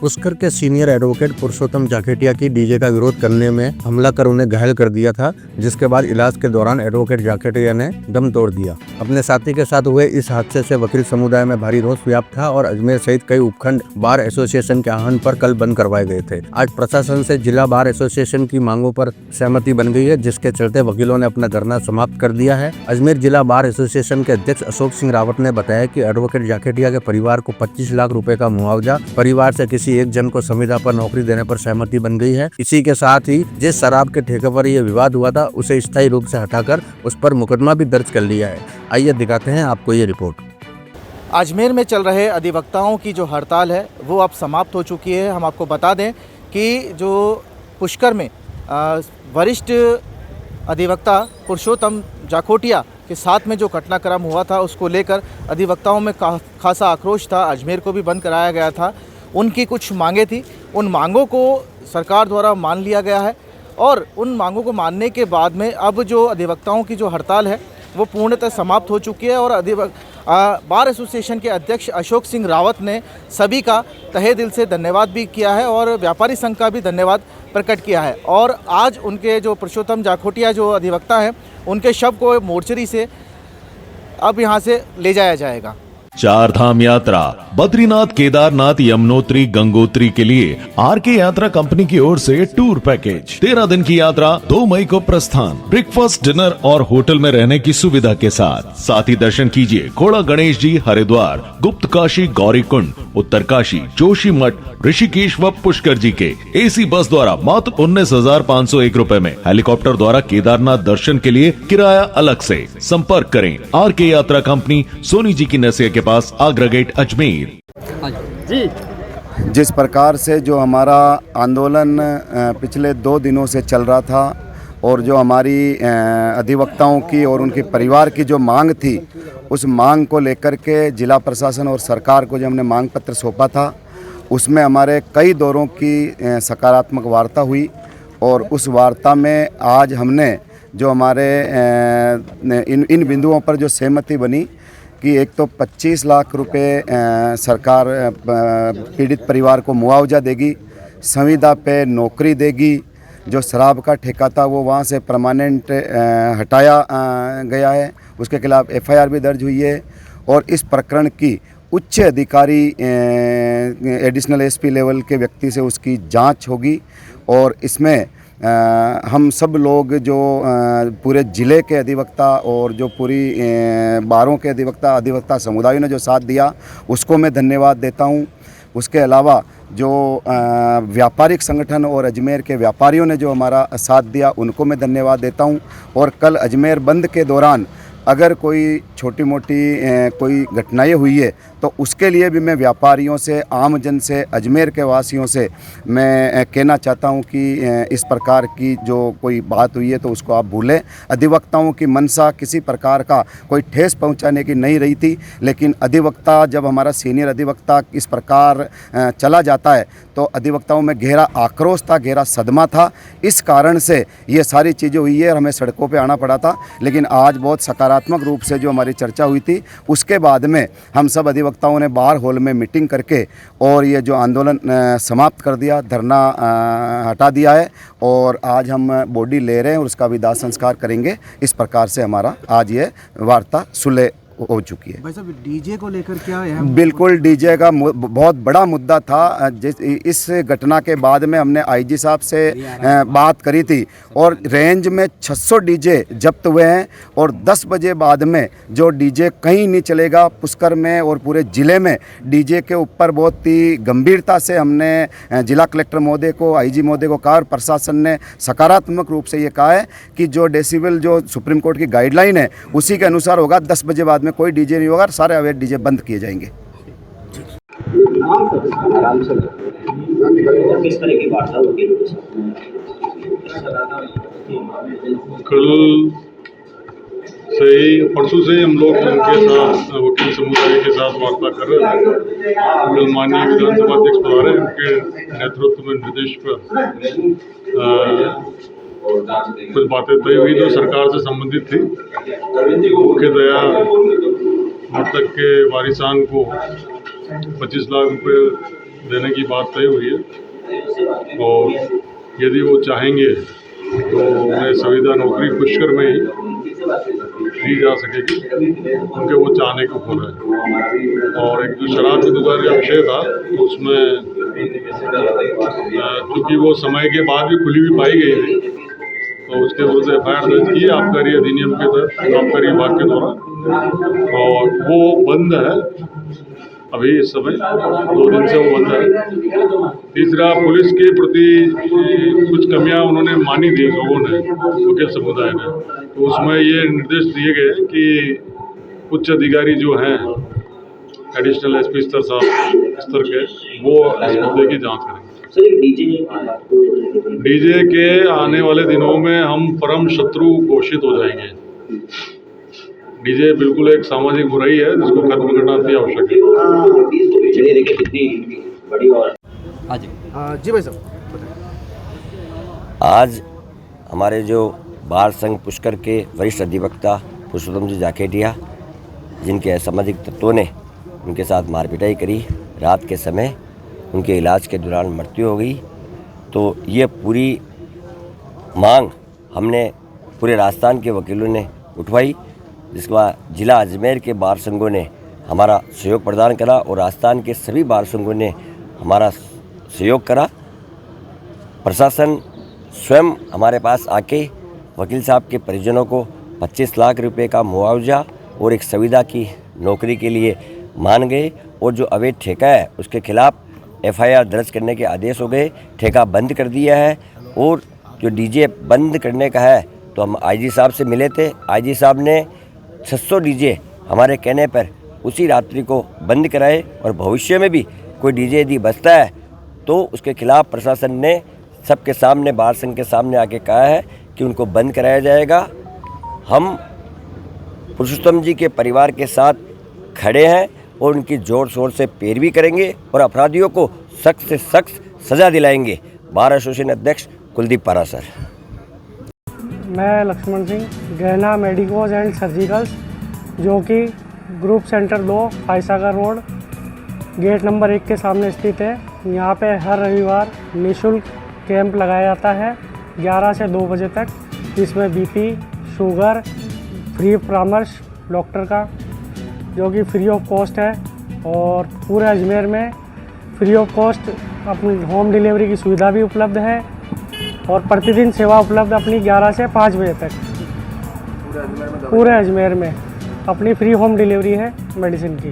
पुष्कर के senior advocate पुरुषोत्तम जाखेटिया की DJ का विरोध करने में हमला कर उन्हें घायल कर दिया था, जिसके बाद इलाज के दौरान एडवोकेट जाखेटिया ने दम तोड़ दिया। अपने साथी के साथ हुए इस हादसे से वकील समुदाय में भारी रोष व्याप्त था और अजमेर सहित कई उपखंड बार एसोसिएशन के आह्वान पर कल बंद करवाए गए थे। आज प्रशासन से जिला बार एसोसिएशन की मांगों पर सहमति बन गई है, जिसके चलते वकीलों ने अपना धरना समाप्त कर दिया है। अजमेर जिला बार एसोसिएशन के अध्यक्ष अशोक सिंह रावत ने बताया कि एडवोकेट जाखेटिया के परिवार को 25 लाख रुपए का मुआवजा, परिवार से किसी एक जन को संविदा पर नौकरी देने पर सहमति बन गई है। इसी के साथ ही जिस शराब के ठेके पर यह विवाद हुआ था उसे स्थायी रूप से हटाकर उस पर मुकदमा भी दर्ज कर लिया है। आइए दिखाते हैं आपको ये रिपोर्ट। अजमेर में चल रहे अधिवक्ताओं की जो हड़ताल है वो अब समाप्त हो चुकी है। हम आपको बता दें कि जो पुष्कर में वरिष्ठ अधिवक्ता पुरुषोत्तम जाखेटिया के साथ में जो घटनाक्रम हुआ था उसको लेकर अधिवक्ताओं में खासा आक्रोश था। अजमेर को भी बंद कराया गया था। उनकी कुछ मांगें थी, उन मांगों को सरकार द्वारा मान लिया गया है और उन मांगों को मानने के बाद में अब जो अधिवक्ताओं की जो हड़ताल है वो पूर्णतः समाप्त हो चुकी है। और बार एसोसिएशन के अध्यक्ष अशोक सिंह रावत ने सभी का तहे दिल से धन्यवाद भी किया है और व्यापारी संघ का भी धन्यवाद प्रकट किया है। और आज उनके जो पुरुषोत्तम जाखेटिया जो अधिवक्ता हैं उनके शव को मोर्चरी से अब यहां से ले जाया जाएगा। चार धाम यात्रा बद्रीनाथ, केदारनाथ, यमुनोत्री, गंगोत्री के लिए आरके यात्रा कंपनी की ओर से टूर पैकेज। 13 दिन की यात्रा, 2 मई को प्रस्थान। ब्रेकफास्ट, डिनर और होटल में रहने की सुविधा के साथ ही दर्शन कीजिए खोड़ा गणेश जी, हरिद्वार, गुप्त काशी, गौरी कुंड, उत्तरकाशी, जोशी मठ, ऋषिकेश व पुष्कर जी के। एसी बस द्वारा मात्र 19,501 रुपए में। हेलीकॉप्टर द्वारा केदारनाथ दर्शन के लिए किराया अलग से। संपर्क करें आरके यात्रा कंपनी, सोनी जी की नसिया के पास, आगरा गेट, अजमेर। जिस प्रकार से जो हमारा आंदोलन पिछले 2 दिनों से चल रहा था और जो हमारी अधिवक्ताओं की और उनके परिवार की जो मांग थी, उस मांग को लेकर के जिला प्रशासन और सरकार को जो हमने मांग पत्र सौंपा था उसमें हमारे कई दौरों की सकारात्मक वार्ता हुई। और उस वार्ता में आज हमने जो हमारे इन बिंदुओं पर जो सहमति बनी कि एक तो 25 लाख रुपए सरकार पीड़ित परिवार को मुआवजा देगी, संविदा पे नौकरी देगी, जो शराब का ठेका था वो वहाँ से परमानेंट हटाया गया है, उसके खिलाफ एफआईआर भी दर्ज हुई है। और इस प्रकरण की उच्च अधिकारी एडिशनल एसपी लेवल के व्यक्ति से उसकी जांच होगी। और इसमें हम सब लोग जो पूरे ज़िले के अधिवक्ता और जो पूरी बारों के अधिवक्ता समुदायों ने जो साथ दिया उसको मैं धन्यवाद देता हूँ। उसके अलावा जो व्यापारिक संगठन और अजमेर के व्यापारियों ने जो हमारा साथ दिया उनको मैं धन्यवाद देता हूँ। और कल अजमेर बंद के दौरान अगर कोई छोटी मोटी कोई घटनाएं हुई है तो उसके लिए भी मैं व्यापारियों से, आम जन से, अजमेर के वासियों से मैं कहना चाहता हूं कि इस प्रकार की जो कोई बात हुई है तो उसको आप भूलें। अधिवक्ताओं की मनसा किसी प्रकार का कोई ठेस पहुंचाने की नहीं रही थी, लेकिन अधिवक्ता जब हमारा सीनियर अधिवक्ता इस प्रकार चला जाता है तो अधिवक्ताओं में गहरा आक्रोश था, गहरा सदमा था। इस कारण से ये सारी चीज़ें हुई है और हमें सड़कों पर आना पड़ा था। लेकिन आज बहुत सकारात्मक रूप से जो हमारी चर्चा हुई थी उसके बाद में हम सब अधिवक्ताओं ने बार हॉल में मीटिंग करके और ये जो आंदोलन समाप्त कर दिया, धरना हटा दिया है और आज हम बॉडी ले रहे हैं और उसका भी दाह संस्कार करेंगे। इस प्रकार से हमारा आज ये वार्ता सुलह हो चुकी है। भाई साहब, डीजे को लेकर क्या है? बिल्कुल, डीजे का बहुत बड़ा मुद्दा था। इस घटना के बाद में हमने आईजी साहब से बात करी थी और रेंज में 600 डीजे जब्त हुए हैं और 10 बजे बाद में जो डीजे कहीं नहीं चलेगा पुष्कर में और पूरे ज़िले में। डीजे के ऊपर बहुत ही गंभीरता से हमने जिला कलेक्टर महोदय को, आईजी महोदय को कहा और प्रशासन ने सकारात्मक रूप से ये कहा है कि जो डेसिबल जो सुप्रीम कोर्ट की गाइडलाइन है उसी के अनुसार होगा। 10 बजे बाद में कोई डीजे नहीं होगा, सारे अवैध डीजे बंद किए जाएंगे। कल से ही, परसों से हम लोग उनके साथ वकील समुदाय के साथ वार्ता कर रहे थे। कल माननीय विधानसभा अध्यक्ष महोदय उनके नेतृत्व में निर्देश पर कुछ बातें तय हुई जो सरकार से संबंधित थी। मुख्यतया मृतक के वारिसान को 25 लाख रुपए देने की बात तय हुई है और यदि वो चाहेंगे तो उन्हें संविदा नौकरी पुष्कर में ही दी जा सकेगी, उनके वो चाहने को हो रहा है। और एक जो शराब की दुकान का विषय था तो उसमें क्योंकि वो समय के बाद भी खुली हुई पाई गई थी तो उसके विरुद्ध FIR दर्ज की आबकारी अधिनियम के तहत आबकारी विभाग के द्वारा, और वो बंद है अभी इस समय 2 दिन से वो बंद है। तीसरा, पुलिस के प्रति कुछ कमियां उन्होंने मानी थी लोगों ने, वकील समुदाय ने, तो उसमें ये निर्देश दिए गए कि उच्च अधिकारी जो हैं एडिशनल SP स्तर के वो इस मुद्दे की जांच करेंगे। डीजे के आने वाले दिनों में हम परम शत्रु घोषित हो जाएंगे। डीजे बिल्कुल एक सामाजिक बुराई है जिसको खत्म करना अति आवश्यक है। चलिए देखिए कितनी बड़ी और जी भाई साहब, आज हमारे जो बाल संघ पुष्कर के वरिष्ठ अधिवक्ता पुरुषोत्तम जी जाखेटिया, जिनके असामाजिक तत्वों ने उनके साथ मारपिटाई करी, रात के समय उनके इलाज के दौरान मृत्यु हो गई, तो ये पूरी मांग हमने पूरे राजस्थान के वकीलों ने उठवाई, जिसके बाद जिला अजमेर के बार संघों ने हमारा सहयोग प्रदान करा और राजस्थान के सभी बार संघों ने हमारा सहयोग करा। प्रशासन स्वयं हमारे पास आके वकील साहब के परिजनों को 25 लाख रुपए का मुआवजा और एक संविदा की नौकरी के लिए मान गए, और जो अवैध ठेका है उसके खिलाफ FIR दर्ज करने के आदेश हो गए, ठेका बंद कर दिया है। और जो डीजे बंद करने का है तो हम IG साहब से मिले थे, IG साहब ने 600 डीजे हमारे कहने पर उसी रात्रि को बंद कराए, और भविष्य में भी कोई डीजे यदि बचता है तो उसके खिलाफ प्रशासन ने सबके सामने बार संघ के सामने आके कहा है कि उनको बंद कराया जाएगा। हम पुरुषोत्तम जी के परिवार के साथ खड़े हैं और उनकी जोर शोर से पैरवी करेंगे और अपराधियों को सख्त से सख्त सज़ा दिलाएंगे। बार एसोसिएशन अध्यक्ष कुलदीप पारासर। मैं लक्ष्मण सिंह, गहना मेडिकोज एंड सर्जिकल्स, जो कि group center 2 Foysagar road gate number 1 के सामने स्थित है। यहाँ पे हर रविवार निःशुल्क कैंप लगाया जाता है 11 से 2 बजे तक, जिसमें BP, शुगर, फ्री परामर्श डॉक्टर का, जो कि फ्री ऑफ कॉस्ट है, और पूरे अजमेर में फ्री ऑफ कॉस्ट अपनी होम डिलीवरी की सुविधा भी उपलब्ध है, और प्रतिदिन सेवा उपलब्ध अपनी 11 से 5 बजे तक पूरे अजमेर में अपनी फ्री होम डिलीवरी है मेडिसिन की।